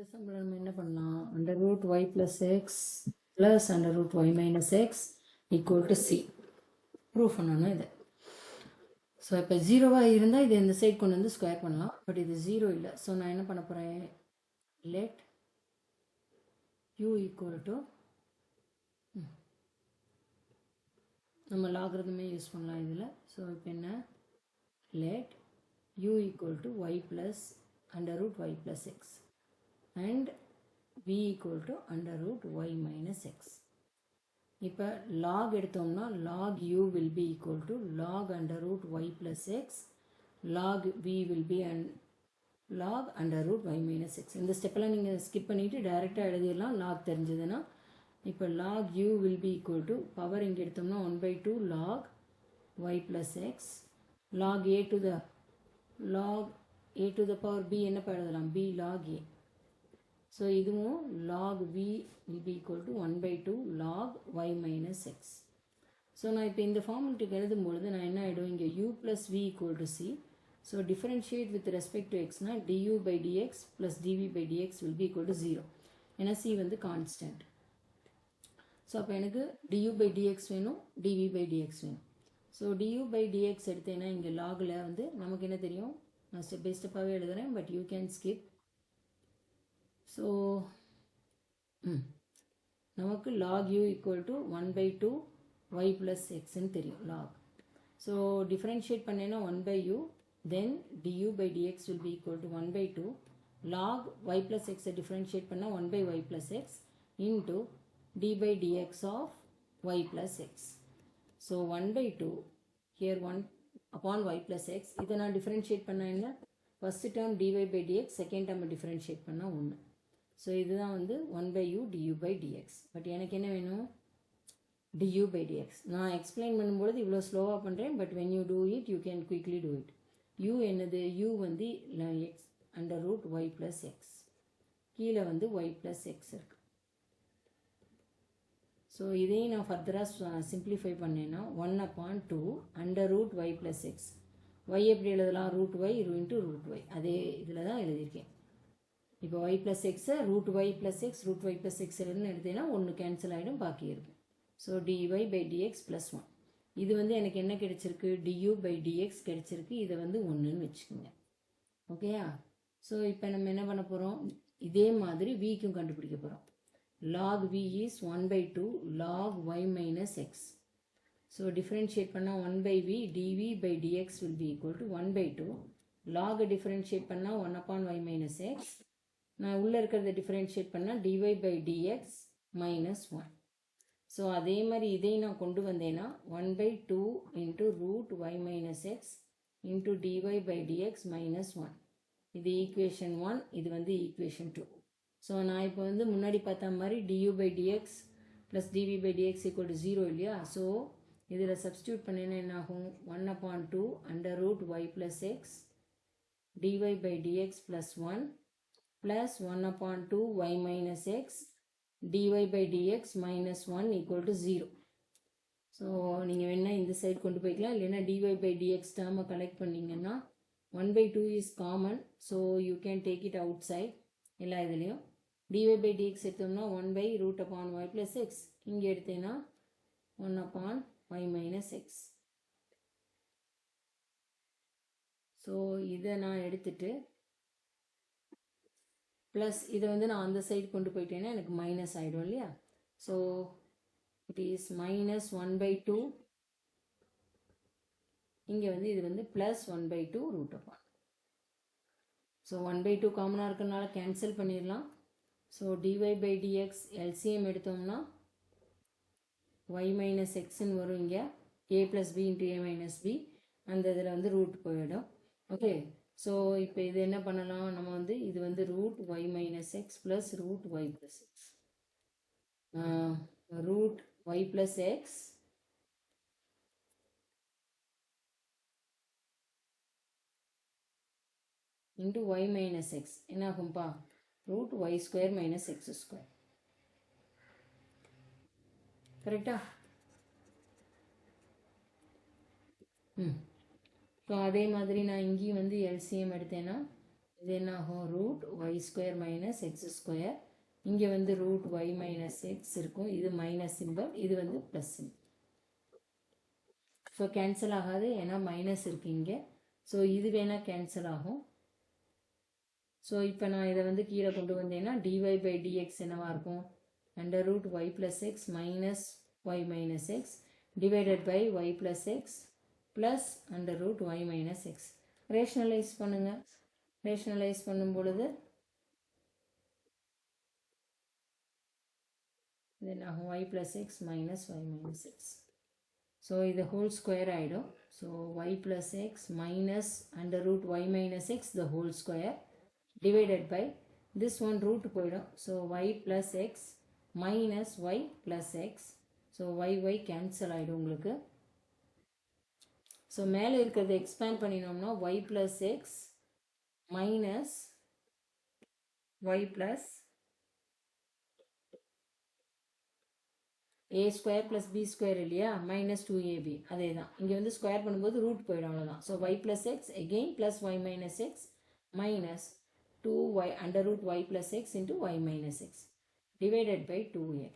இந்த சம்பளம் நம்ம என்ன பண்ணலாம், under root y plus x plus under root y minus x equal to c prove பண்ணணும் இதை. ஸோ இப்போ ஜீரோவாக இருந்தால் இதை இந்த சைட் கொண்டு வந்து ஸ்கொயர் பண்ணலாம், பட் இது ஜீரோ இல்லை. ஸோ நான் என்ன பண்ண போகிறேன், let u equal to நம்ம லாகிரதமே யூஸ் பண்ணலாம் இதில். ஸோ இப்போ என்ன, let u equal to y plus under root y plus x and v equal to under root y minus x. இப்போ log எடுத்தோம்னா log u will be equal to log under root y plus x, log v will be log under root y minus x. இந்த ஸ்டெப்பெல்லாம் நீங்கள் skip பண்ணிவிட்டு டைரெக்டாக எழுதிடலாம் log தெரிஞ்சதுன்னா. இப்போ log u will be equal to power இங்கே எடுத்தோம்னா 1/2 log y plus x, log a to the power b என்ன எழுதலாம், b log a. ஸோ இதுவும் log v will be equal to 1/2 log y minus x. So நான் இப்போ இந்த ஃபார்முலேட்டுக்கு எழுதும் பொழுது நான் என்ன ஆகிடும், இங்கே u plus v equal to c. So differentiate with respect to x னா du by dx plus dv by dx will be equal to 0. ஏன்னா c வந்து கான்ஸ்டன்ட். ஸோ அப்போ எனக்கு du by dx வேணும், dv by dx வேணும். So du by dx எடுத்தேன்னா இங்கே லாகில் வந்து நமக்கு என்ன தெரியும், நான் ஸ்டெப் பை ஸ்டெப்பாகவே எழுதுகிறேன், but you can skip. So நமக்கு log u equal to 1/2 y plus x ன்னு தெரியும் log. ஸோ டிஃப்ரென்ஷியேட் பண்ணேன்னா 1/u, then du by dx will be equal to 1/2 log y plus x differentiate பண்ணால் 1/y plus x into d by dx of y plus x. So 1/2 here 1 upon y plus x. இதை நான் differentiate பண்ண என்ன, first term dy by dx, second term differentiate பண்ணால் 1. So இதுதான் வந்து 1/u du by dx. But எனக்கு என்ன வேணும், du by dx. நான் எக்ஸ்பிளைன் பண்ணும்பொழுது இவ்வளோ ஸ்லோவாக பண்ணுறேன், but when you do it you can quickly do it. u என்னது, u வந்து x under root y plus x, கீழே வந்து y plus x இருக்கு. ஸோ இதையும் நான் ஃபர்தராக சிம்பிளிஃபை பண்ணேன்னா 1/2 under root y plus x. y எப்படி எழுதலாம், root y into root y, அதே இதில் தான் எழுதியிருக்கேன். இப்போ y plus x root y plus x root y plus x எடுத்தேன்னா 1 கேன்சல் ஆகிடும், பாக்கி இருக்கும். So dy by dx plus 1. இது வந்து எனக்கு என்ன கிடைச்சிருக்கு, du by dx கிடைச்சிருக்கு. இதை வந்து 1ன்னு வச்சுக்கோங்க, ஓகேயா. ஸோ இப்போ நம்ம என்ன பண்ண போகிறோம், இதே மாதிரி vக்கும் கண்டுபிடிக்க போகிறோம். log v is 1/2 log y minus x. So differentiate பண்ணால் 1/v dv by dx will be equal to 1/2 log differentiate பண்ணால் 1/y minus x. நான் உள்ளே இருக்கிறத டிஃப்ரென்ஷியேட் பண்ணால் dy by dx minus 1. So அதே மாதிரி இதையும் நான் கொண்டு வந்தேன்னா 1/2 into root y minus x into dy by dx minus 1. இது ஈக்குவேஷன் 1, இது வந்து ஈக்குவேஷன் 2. ஸோ நான் இப்போ வந்து முன்னாடி பார்த்த மாதிரி du by dx plus dv by dx equal to 0 இல்லையா. ஸோ இதில் சப்ஸ்டியூட் பண்ணினா என்ன ஆகும், 1/2 under root y plus x dy by dx plus 1 plus 1/2 y minus x dy by dx minus 1 equal to 0. So நீங்கள் வேணால் இந்த side கொண்டு போய்க்கலாம், இல்லைன்னா dy by dx டேர்மை கலெக்ட் பண்ணிங்கன்னா 1/2 is common, so you can take it outside. எல்லா இதுலேயும் dy by dx எடுத்தோம்னா 1/root upon y plus x, இங்கே எடுத்தேன்னா 1/y minus x. ஸோ இதை நான் எடுத்துட்டு ப்ளஸ் இதை வந்து நான் அந்த சைடு கொண்டு போயிட்டேன்னா எனக்கு மைனஸ் ஆகிடும் இல்லையா. ஸோ இட் இஸ் minus 1/2, இங்கே வந்து இது வந்து ப்ளஸ் 1/2 root upon. ஸோ 1/2 காமனாக இருக்கிறதுனால கேன்சல் பண்ணிடலாம். So dy by dx LCM எடுத்தோம்னா y minus xன்னு வரும், இங்கே a plus b into a minus b, அந்த இதில் வந்து ரூட் போயிடும். ஓகே, ஸோ இப்போ இது என்ன பண்ணலாம், நம்ம வந்து இது வந்து root y minus x plus root y plus x, root y plus x into y minus x என்ன ஆகும்பா, root y square minus x square. கரெக்டா. ஸோ அதே மாதிரி நான் இங்கேயும் வந்து எல்சிஎம் எடுத்தேன்னா இது என்ன ஆகும் root y square minus x square. இங்கே வந்து ரூட் ஒய் மைனஸ் எக்ஸ் இருக்கும். இது மைனஸ் சிம்பிள், இது வந்து ப்ளஸ் சிம்பிள். ஸோ கேன்சல் ஆகாது ஏன்னா மைனஸ் இருக்கு இங்கே. ஸோ இது வேணால் கேன்சல் ஆகும். ஸோ இப்போ நான் இதை வந்து கீழே கொண்டு வந்தேன்னா டிஒய் பை டிஎக்ஸ் என்னவா இருக்கும்? Under root y plus x minus y minus x divided by y plus x plus under root y minus x. Rationalise பண்ணுங்கள். ரேஷனலைஸ் பண்ணும் பொழுது then y plus x minus y minus x. So இது whole square ஆயிடும். So y plus x minus under root y minus x the whole square divided by this one root போயிடும். So y plus x minus y plus x. So y cancel ஆயிடும் உங்களுக்கு. So மேலே இருக்கிறது expand பண்ணினோம்னா y plus x minus y plus a square plus b square இல்லையா minus 2ab அதே தான். இங்கே வந்து ஸ்கொயர் பண்ணும்போது ரூட் போயிடும் அவ்வளோதான். So y plus x again plus y minus x minus 2y under root y plus x into y minus x divided by 2x.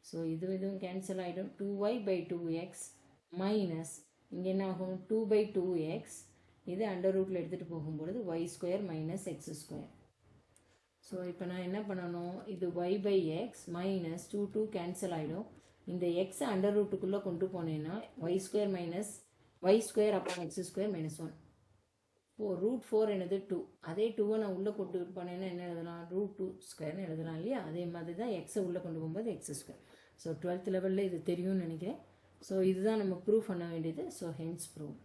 So இதுவும் cancel ஆகிடும். 2y by 2x minus இங்கே என்ன ஆகும் 2 by 2x. இது under ரூட்டில் எடுத்துகிட்டு போகும்பொழுது y square minus x square. So இப்போ நான் என்ன பண்ணணும்? இது y by x minus 2 cancel ஆகிடும். இந்த எக்ஸை அண்டர் ரூட்டுக்குள்ளே கொண்டு போனேன்னா y square minus y square upon x square minus 1. Root 4 என்னது 2. அதே 2வை நான் உள்ளே கொண்டு போனேன்னா என்ன எழுதலாம்? ரூட் 2 ஸ்கொயர்னு எழுதலாம் இல்லையா? அதே மாதிரி தான் எக்ஸை உள்ளே கொண்டு போகும்போது எக்ஸ் ஸ்கொயர். ஸோ 12th லெவலில் இது தெரியும்னு நினைக்கிறேன். ஸோ இதுதான் நம்ம ப்ரூவ் பண்ண வேண்டியது. So hence prove.